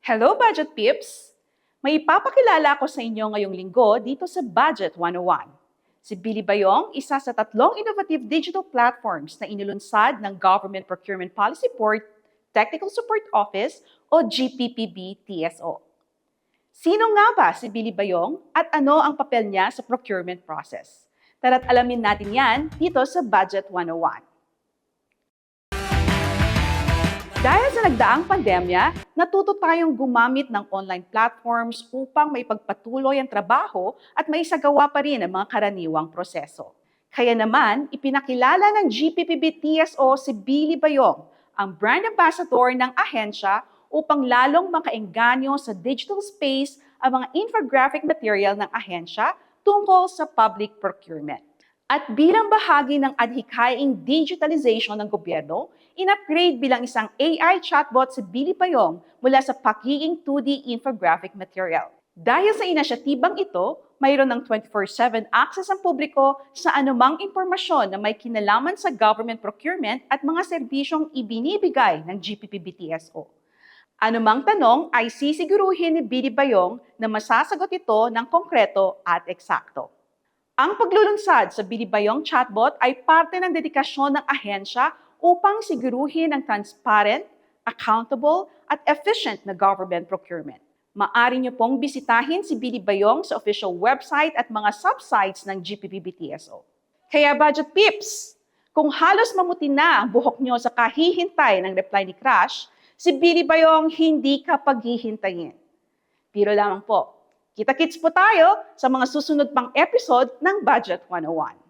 Hello, Budget Pips! May ipapakilala ko sa inyo ngayong linggo dito sa Budget 101. Si Billy Bayong, isa sa 3 innovative digital platforms na inilunsad ng Government Procurement Policy Board Technical Support Office o GPPB-TSO. Sino nga ba si Billy Bayong at ano ang papel niya sa procurement process? Tara't alamin natin yan dito sa Budget 101. Dahil sa nagdaang pandemya, natuto tayong gumamit ng online platforms upang maipagpatuloy ang trabaho at maisagawa pa rin ang mga karaniwang proseso. Kaya naman, ipinakilala ng GPPB-TSO si Billy Bayong, ang brand ambassador ng ahensya upang lalong makaengganyo sa digital space ang mga infographic material ng ahensya tungkol sa public procurement. At bilang bahagi ng adhikaing digitalization ng gobyerno, in-upgrade bilang isang AI chatbot si Billy Bayong mula sa pagiging 2D infographic material. Dahil sa inisyatibang ito, mayroon ng 24/7 access ang publiko sa anumang impormasyon na may kinalaman sa government procurement at mga serbisyong ibinibigay ng GPPB-TSO. Anumang tanong ay sisiguruhin ni Billy Bayong na masasagot ito ng konkreto at eksakto. Ang paglulunsad sa Billy Bayong chatbot ay parte ng dedikasyon ng ahensya upang siguruhin ang transparent, accountable, at efficient na government procurement. Maaari niyo pong bisitahin si Billy Bayong sa official website at mga subsites ng GPPB-TSO. Kaya Budget Pips, kung halos mamuti na ang buhok niyo sa kahihintay ng reply ni Crash, si Billy Bayong hindi ka paghihintayin. Biro lamang po. Kita-kits po tayo sa mga susunod pang episode ng Budget 101.